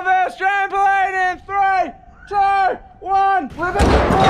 this trampoline in 3, 2, 1.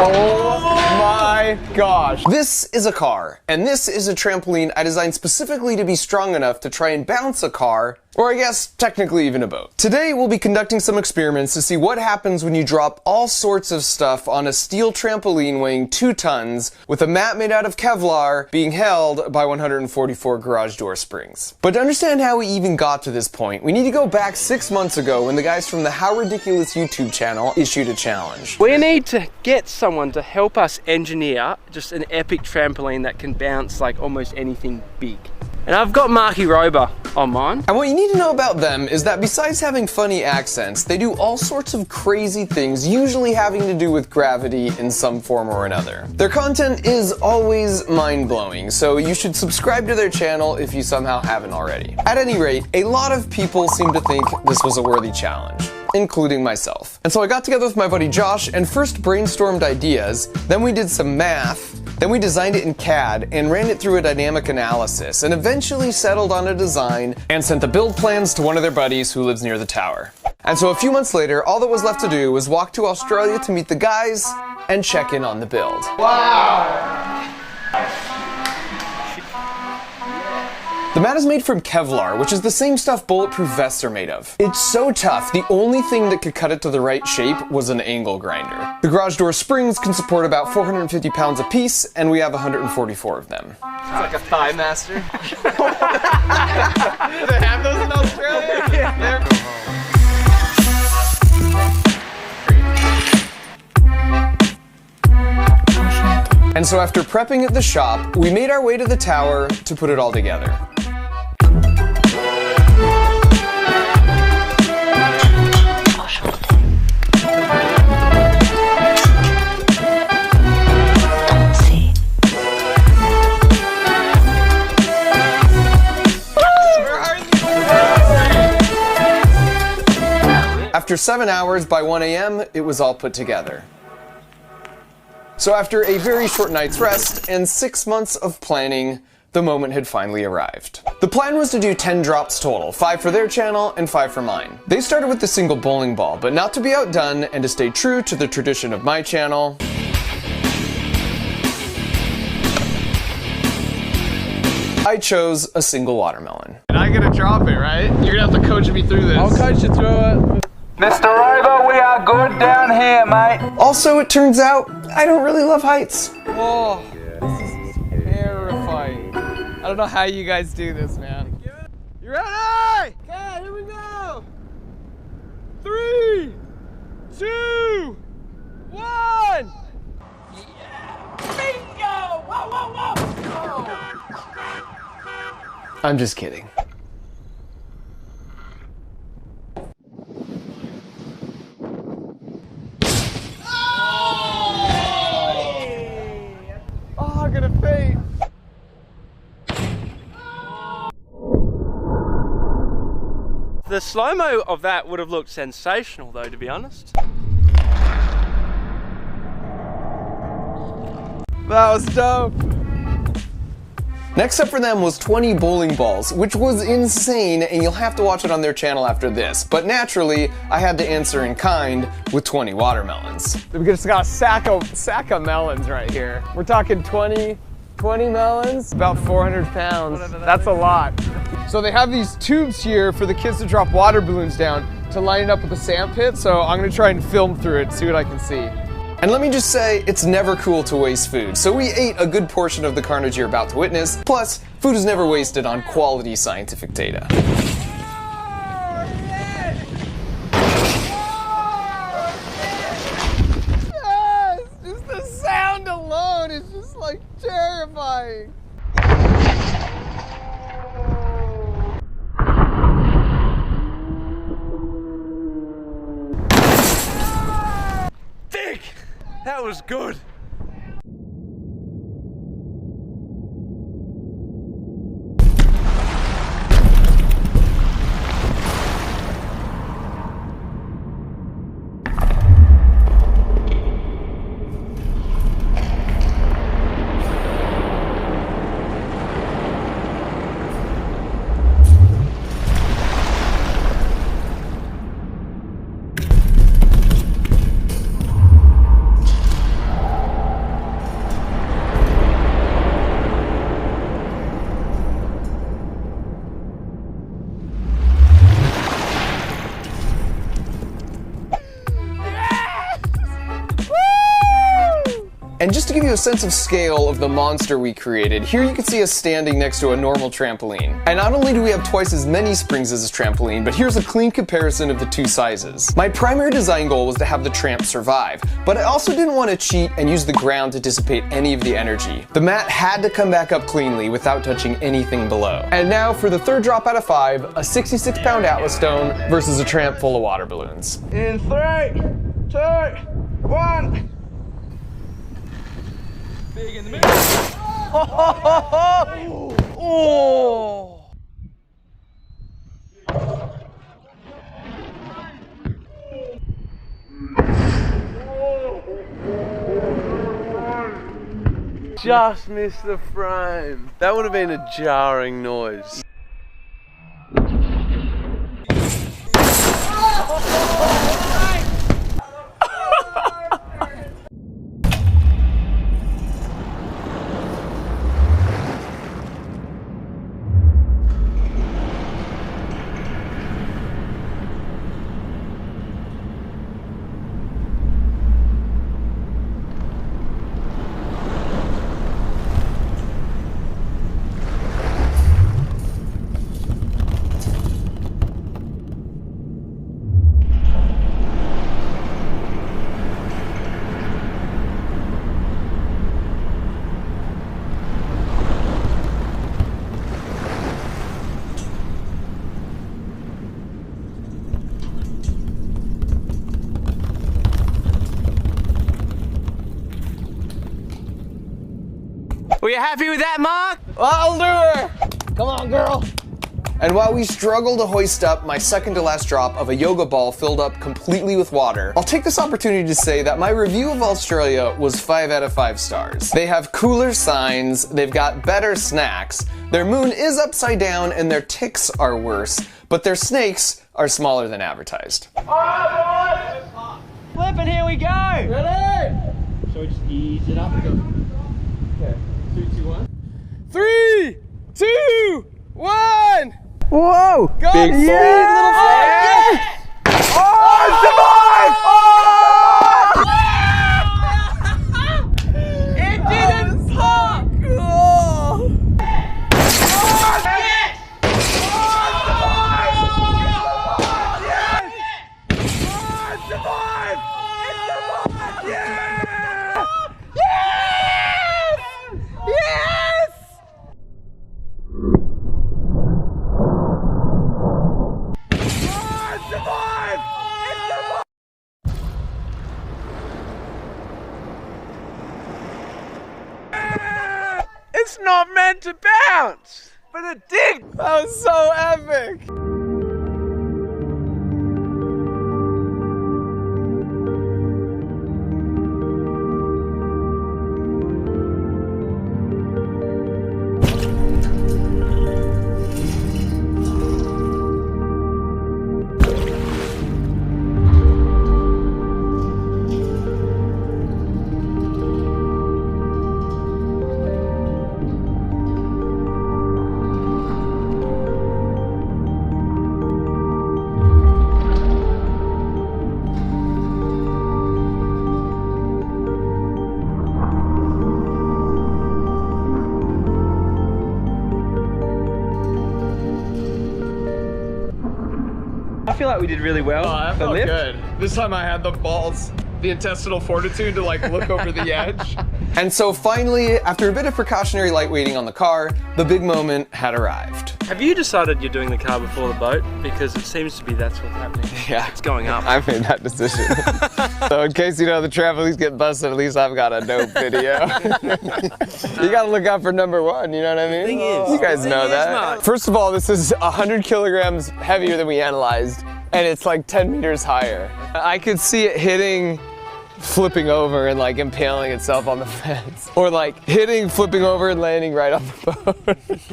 Oh my gosh. This is a car, and this is a trampoline I designed specifically to be strong enough to try and bounce a car, or I guess technically even a boat. Today we'll be conducting some experiments to see what happens when you drop all sorts of stuff on a steel trampoline weighing 2 tons with a mat made out of Kevlar being held by 144 garage door springs. But to understand how we even got to this point, we need to go back 6 months ago when the guys from the How Ridiculous YouTube channel issued a challenge. We need to get someone to help us engineer just an epic trampoline that can bounce like almost anything big. And I've got Marky Rober on mine. And what you need to know about them is that besides having funny accents, they do all sorts of crazy things, usually having to do with gravity in some form or another. Their content is always mind-blowing, so you should subscribe to their channel if you somehow haven't already. At any rate, a lot of people seem to think this was a worthy challenge, including myself. And so I got together with my buddy Josh and first brainstormed ideas, then we did some math, then we designed it in CAD and ran it through a dynamic analysis and eventually settled on a design and sent the build plans to one of their buddies who lives near the tower. And so a few months later, all that was left to do was walk to Australia to meet the guys and check in on the build. Wow! The mat is made from Kevlar, which is the same stuff bulletproof vests are made of. It's so tough, the only thing that could cut it to the right shape was an angle grinder. The garage door springs can support about 450 pounds apiece, and we have 144 of them. It's like a thigh master. Do they have those in Australia? Yeah. And so after prepping at the shop, we made our way to the tower to put it all together. After 7 hours, by 1 a.m., it was all put together. So after a very short night's rest and 6 months of planning, the moment had finally arrived. The plan was to do 10 drops total, 5 for their channel and 5 for mine. They started with the single bowling ball, but not to be outdone and to stay true to the tradition of my channel, I chose a single watermelon. And I gotta drop it, right? You're gonna have to coach me through this. I'll coach you through it. Mr. Rover, we are good down here, mate. Also, it turns out, I don't really love heights. Oh, this is terrifying. I don't know how you guys do this, man. You ready? Okay, here we go. 3, 2, 1. Yeah! Bingo! Whoa, whoa, whoa! I'm just kidding. Oh, I'm gonna faint. The slow-mo of that would have looked sensational though, to be honest. That was dope. Next up for them was 20 bowling balls, which was insane, and you'll have to watch it on their channel after this. But naturally, I had to answer in kind with 20 watermelons. We just got a sack of melons right here. We're talking 20 melons, about 400 pounds. That's a lot. So they have these tubes here for the kids to drop water balloons down to line it up with the sand pit. So I'm gonna try and film through it, see what I can see. And let me just say, it's never cool to waste food, so we ate a good portion of the carnage you're about to witness, plus, food is never wasted on quality scientific data. Yes! Just the sound alone is just like terrifying. That was good. And just to give you a sense of scale of the monster we created, here you can see us standing next to a normal trampoline. And not only do we have twice as many springs as a trampoline, but here's a clean comparison of the two sizes. My primary design goal was to have the tramp survive, but I also didn't want to cheat and use the ground to dissipate any of the energy. The mat had to come back up cleanly without touching anything below. And now for the third drop out of 5, a 66-pound Atlas stone versus a tramp full of water balloons. In 3, 2, 1. Big in the middle. Oh! Just missed the frame. That would have been a jarring noise. Were you happy with that, Mark? I'll do her. Come on, girl. And while we struggle to hoist up my second to last drop of a yoga ball filled up completely with water, I'll take this opportunity to say that my review of Australia was 5 out of 5 stars. They have cooler signs, they've got better snacks, their moon is upside down and their ticks are worse, but their snakes are smaller than advertised. Alright, boys! Flip and here we go! Ready? So we just ease it up and go. Okay, 3, 2, 1. 3, 2, 1. Whoa! Go! Big Yeah! little flag! Yes! Oh, survive! It didn't pop! It's not meant to bounce, but it did. That was so epic. I feel like we did really well. Oh, that for felt lift. good. This time I had the balls, the intestinal fortitude to like look over the edge. And so finally, after a bit of precautionary lightweighting on the car, the big moment had arrived. Have you decided you're doing the car before the boat? Because it seems to be that's what's happening. Yeah. It's going up. I made that decision. So in case you know the trampolines get busted, at least I've got a dope video. You gotta look out for number 1, you know what I mean? Thing is, you guys know that. Mark. First of all, this is 100 kilograms heavier than we analyzed, and it's like 10 meters higher. I could see it hitting, flipping over and like impaling itself on the fence. Or like hitting, flipping over and landing right on the boat.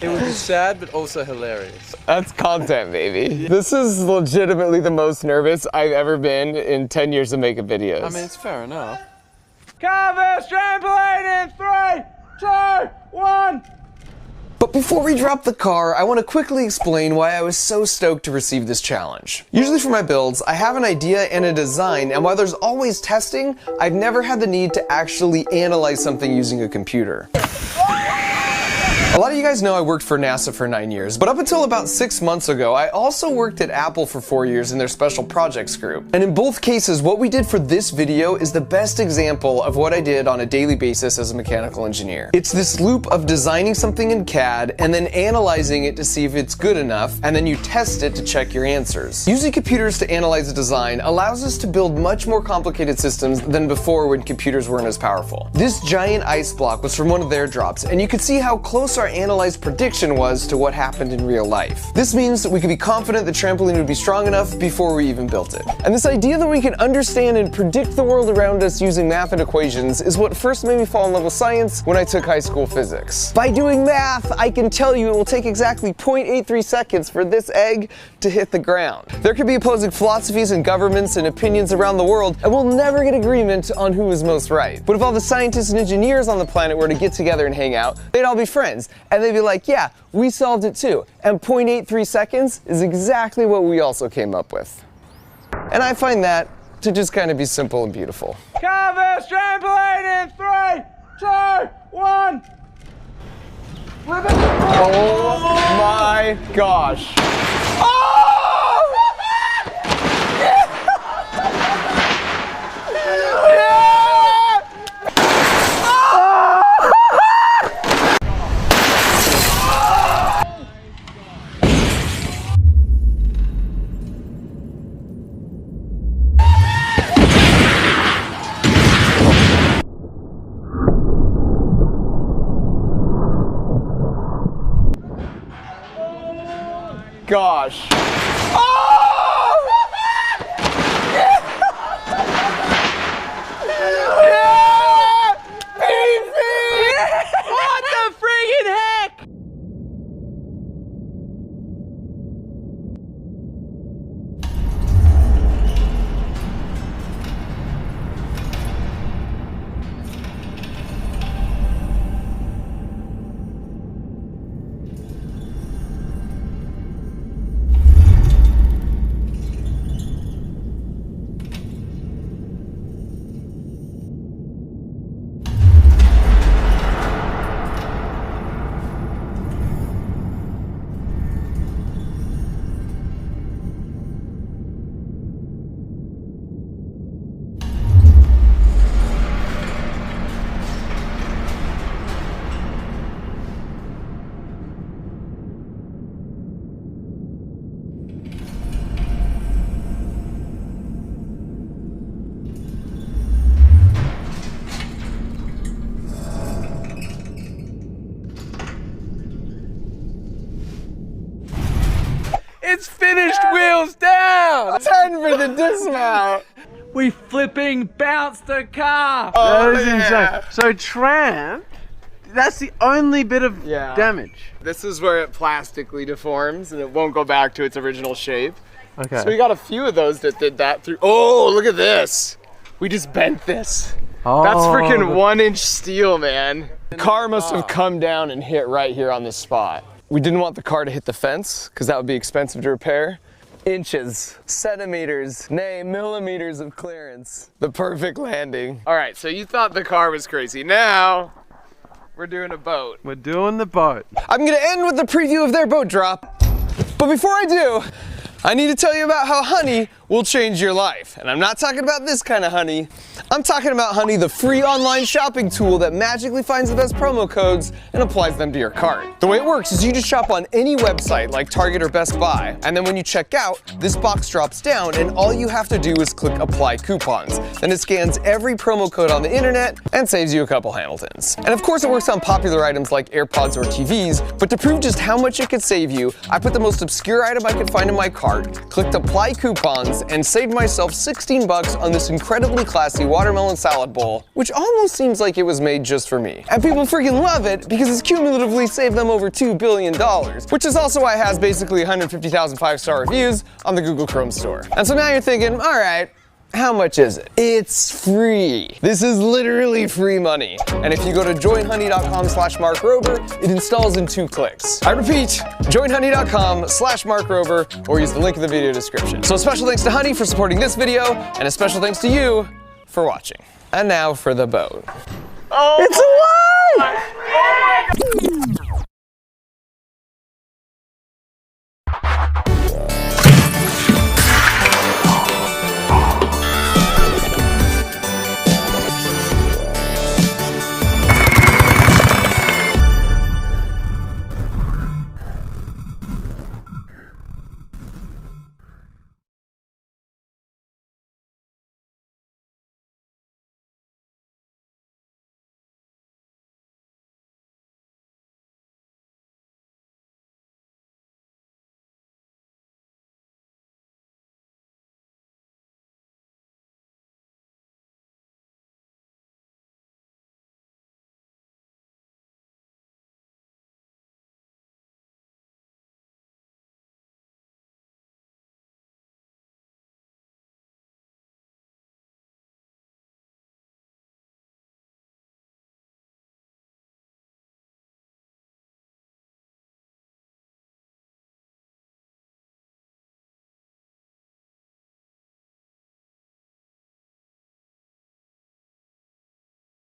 It would be sad, but also hilarious. That's content, baby. This is legitimately the most nervous I've ever been in 10 years of making videos. I mean, it's fair enough. Canvas trampoline in 3, 2, 1. But before we drop the car, I want to quickly explain why I was so stoked to receive this challenge. Usually for my builds, I have an idea and a design, and while there's always testing, I've never had the need to actually analyze something using a computer. A lot of you guys know I worked for NASA for 9 years, but up until about 6 months ago, I also worked at Apple for 4 years in their special projects group. And in both cases, what we did for this video is the best example of what I did on a daily basis as a mechanical engineer. It's this loop of designing something in CAD and then analyzing it to see if it's good enough, and then you test it to check your answers. Using computers to analyze a design allows us to build much more complicated systems than before when computers weren't as powerful. This giant ice block was from one of their drops, and you could see how close our analyzed prediction was to what happened in real life. This means that we could be confident the trampoline would be strong enough before we even built it. And this idea that we can understand and predict the world around us using math and equations is what first made me fall in love with science when I took high school physics. By doing math, I can tell you it will take exactly 0.83 seconds for this egg to hit the ground. There could be opposing philosophies and governments and opinions around the world, and we'll never get agreement on who is most right. But if all the scientists and engineers on the planet were to get together and hang out, they'd all be friends. And they'd be like, yeah, we solved it too. And 0.83 seconds is exactly what we also came up with. And I find that to just kind of be simple and beautiful. Canvas trampoline in 3, 2, 1. Oh my gosh. Gosh. What the friggin' heck? It's finished, wheels down! 10 for the dismount. We flipping bounced the car! Oh, that is yeah. insane. So Tramp, that's the only bit of Yeah. damage. This is where it plastically deforms and it won't go back to its original shape. Okay. So we got a few of those that did that through. Oh, look at this. We just bent this. That's freaking 1-inch steel, man. The car must have come down and hit right here on this spot. We didn't want the car to hit the fence because that would be expensive to repair. Inches, centimeters, nay, millimeters of clearance. The perfect landing. All right, so you thought the car was crazy. Now, we're doing a boat. We're doing the boat. I'm gonna end with a preview of their boat drop. But before I do, I need to tell you about how honey will change your life. And I'm not talking about this kind of honey. I'm talking about Honey, the free online shopping tool that magically finds the best promo codes and applies them to your cart. The way it works is you just shop on any website like Target or Best Buy, and then when you check out, this box drops down and all you have to do is click Apply Coupons. Then it scans every promo code on the internet and saves you a couple Hamiltons. And of course it works on popular items like AirPods or TVs, but to prove just how much it could save you, I put the most obscure item I could find in my cart, clicked Apply Coupons, and saved myself 16 bucks on this incredibly classy watermelon salad bowl, which almost seems like it was made just for me. And people freaking love it because it's cumulatively saved them over $2 billion, which is also why it has basically 150,000 5-star reviews on the Google Chrome store. And so now you're thinking, all right, How much is it? It's free. This is literally free money. And if you go to joinhoney.com/MarkRober, it installs in 2 clicks. I repeat, joinhoney.com/MarkRober, or use the link in the video description. So a special thanks to Honey for supporting this video, and a special thanks to you for watching. And now for the boat. Oh, it's alive!